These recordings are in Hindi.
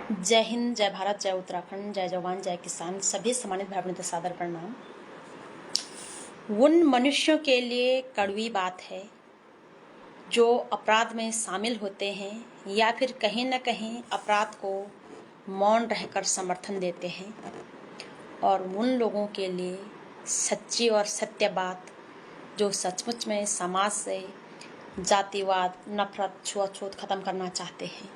जय हिंद, जय भारत, जय उत्तराखंड, जय जवान, जय किसान। सभी सम्मानित भाई बहनों को सादर प्रणाम। उन मनुष्यों के लिए कड़वी बात है जो अपराध में शामिल होते हैं या फिर कहीं न कहीं अपराध को मौन रहकर समर्थन देते हैं, और उन लोगों के लिए सच्ची और सत्य बात जो सचमुच में समाज से जातिवाद, नफरत, छुआछूत खत्म करना चाहते हैं।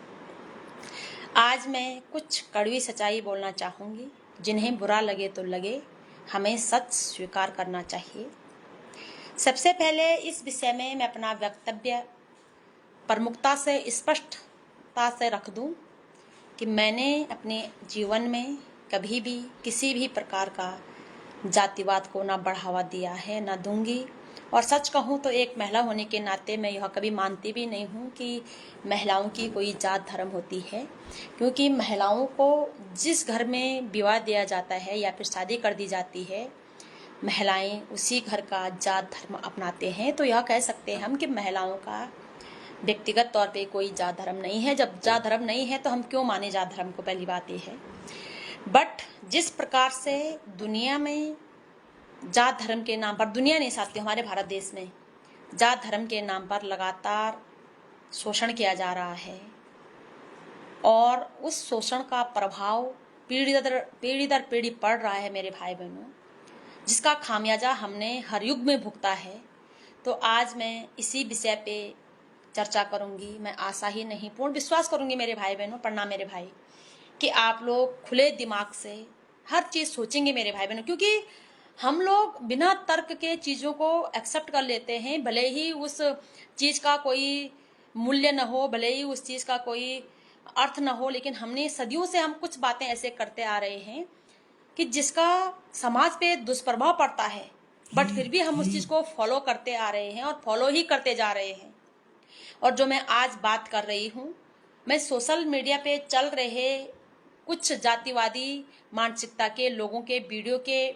आज मैं कुछ कड़वी सच्चाई बोलना चाहूँगी। जिन्हें बुरा लगे तो लगे, हमें सच स्वीकार करना चाहिए। सबसे पहले इस विषय में मैं अपना वक्तव्य प्रमुखता से, स्पष्टता से रख दूं कि मैंने अपने जीवन में कभी भी किसी भी प्रकार का जातिवाद को ना बढ़ावा दिया है, ना दूंगी। और सच कहूँ तो एक महिला होने के नाते मैं यह कभी मानती भी नहीं हूँ कि महिलाओं की कोई जात धर्म होती है, क्योंकि महिलाओं को जिस घर में विवाह दिया जाता है या फिर शादी कर दी जाती है, महिलाएं उसी घर का जात धर्म अपनाते हैं। तो यह कह सकते हैं हम कि महिलाओं का व्यक्तिगत तौर पे कोई जात धर्म नहीं है। जब जात धर्म नहीं है तो हम क्यों माने जात धर्म को, पहली बात यह है। बट जिस प्रकार से दुनिया में जात धर्म के नाम पर, दुनिया नहीं साथी, हमारे भारत देश में जात धर्म के नाम पर लगातार शोषण किया जा रहा है, और उस शोषण का प्रभाव पीढ़ी दर पीढ़ी पड़ रहा है मेरे भाई बहनों, जिसका खामियाजा हमने हर युग में भुगता है। तो आज मैं इसी विषय पे चर्चा करूंगी। मैं आशा ही नहीं, पूर्ण विश्वास करूंगी मेरे भाई बहनों, प्रणाम मेरे भाई, कि आप लोग खुले दिमाग से हर चीज़ सोचेंगे मेरे भाई बहनों। क्योंकि हम लोग बिना तर्क के चीज़ों को एक्सेप्ट कर लेते हैं, भले ही उस चीज़ का कोई मूल्य न हो, भले ही उस चीज़ का कोई अर्थ न हो, लेकिन हमने सदियों से हम कुछ बातें ऐसे करते आ रहे हैं कि जिसका समाज पे दुष्प्रभाव पड़ता है, बट फिर भी हम उस चीज़ को फॉलो करते आ रहे हैं और फॉलो ही करते जा रहे हैं। और जो मैं आज बात कर रही हूँ, मैं सोशल मीडिया पे चल रहे कुछ जातिवादी मानसिकता के लोगों के वीडियो के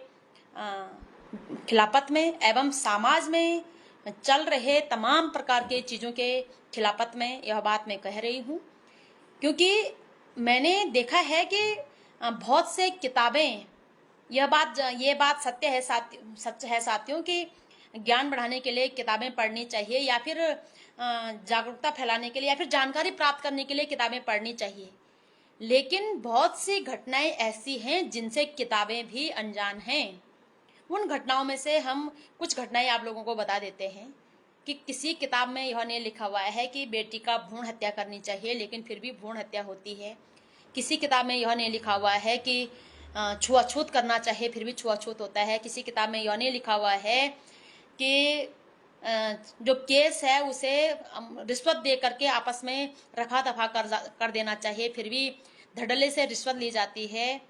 खिलाफत में एवं समाज में चल रहे तमाम प्रकार के चीज़ों के खिलाफत में यह बात मैं कह रही हूँ। क्योंकि मैंने देखा है कि बहुत से किताबें, ये बात सच है साथियों कि ज्ञान बढ़ाने के लिए किताबें पढ़नी चाहिए, या फिर जागरूकता फैलाने के लिए, या फिर जानकारी प्राप्त करने के लिए किताबें पढ़नी चाहिए। लेकिन बहुत सी घटनाएं ऐसी हैं जिनसे किताबें भी अनजान हैं। उन घटनाओं में से हम कुछ घटनाएं आप लोगों को बता देते हैं कि किसी किताब में यह नहीं लिखा हुआ है कि बेटी का भ्रूण हत्या करनी चाहिए, लेकिन फिर भी भ्रूण हत्या होती है। किसी किताब में यह नहीं लिखा हुआ है कि छुआछूत करना चाहिए, फिर भी छुआछूत होता है। किसी किताब में यह नहीं लिखा हुआ है कि जो केस है उसे रिश्वत दे करके आपस में रखा दफा कर देना चाहिए, फिर भी धड़ल्ले से रिश्वत ली जाती है।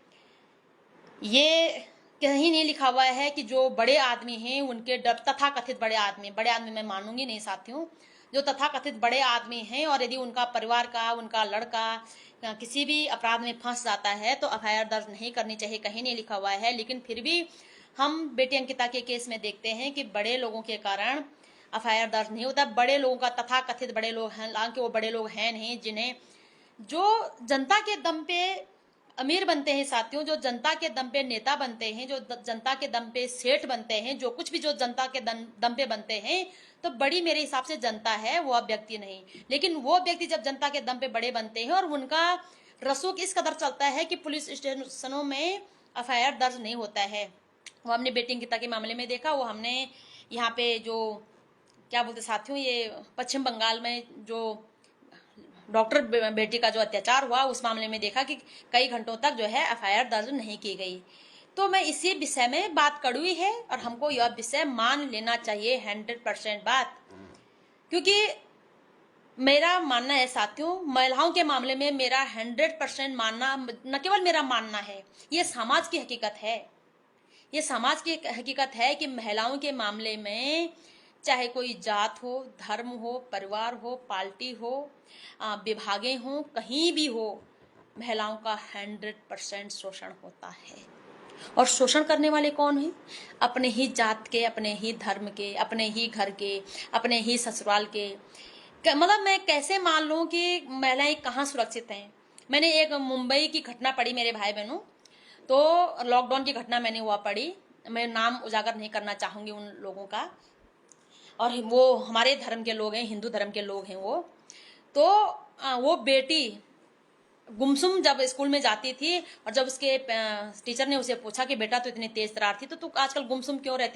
ये कहीं नहीं लिखा हुआ है कि जो बड़े आदमी हैं उनके डर, तथाकथित बड़े आदमी मैं मानूंगी नहीं साथियों, जो तथाकथित बड़े आदमी हैं और यदि उनका परिवार का, उनका लड़का किसी भी अपराध में फंस जाता है तो एफआईआर दर्ज नहीं करनी चाहिए, कहीं नहीं लिखा हुआ है। लेकिन फिर भी हम बेटी अंकिता के केस में देखते हैं कि बड़े लोगों के कारण एफआईआर दर्ज नहीं होता। बड़े लोगों का, तथाकथित बड़े लोग हैं, हालांकि वो बड़े लोग हैं नहीं, जिन्हें जो जनता के दम पे अमीर बनते हैं साथियों, जो जनता के दम पे नेता बनते हैं, जो जनता के दम पे सेठ बनते हैं, जो कुछ भी जो जनता के दम पे बनते हैं, तो बड़ी मेरे हिसाब से जनता है, वो अब व्यक्ति नहीं। लेकिन वो व्यक्ति जब जनता के दम पे बड़े बनते हैं और उनका रसूख इस कदर चलता है कि पुलिस स्टेशनों में एफआईआर दर्ज नहीं होता है। वो हमने बेटी अंकिता के मामले में देखा, वो हमने यहाँ पे जो क्या बोलते साथियों, ये पश्चिम बंगाल में जो डॉक्टर बेटी का जो अत्याचार हुआ, उस मामले में देखा कि कई घंटों तक जो है एफआईआर दर्ज नहीं की गई। तो मैं इसी विषय में बात कड़वी है और हमको यह विषय मान लेना चाहिए 100% बात। क्योंकि मेरा मानना है साथियों, महिलाओं के मामले में मेरा 100% मानना, न केवल मेरा मानना है, ये समाज की हकीकत है। ये समाज की हकीकत है कि महिलाओं के मामले में चाहे कोई जात हो, धर्म हो, परिवार हो, पार्टी हो, विभागें हो, कहीं भी हो, महिलाओं का 100% शोषण होता है। और शोषण करने वाले कौन हैं? अपने ही जात के, अपने ही धर्म के, अपने ही घर के, अपने ही ससुराल के। मतलब मैं कैसे मान लूं कि महिलाएं कहाँ सुरक्षित हैं? मैंने एक मुंबई की घटना पढ़ी मेरे भाई बहनों, तो लॉकडाउन की घटना मैंने वह पढ़ी, मैं नाम उजागर नहीं करना चाहूंगी उन लोगों का, और वो हमारे धर्म के लोग हैं, हिंदू धर्म के लोग हैं वो। तो वो बेटी गुमसुम जब स्कूल में जाती थी, और जब उसके टीचर ने उसे पूछा कि बेटा तो इतनी तेज तरार थी तो तू आजकल गुमसुम क्यों रहती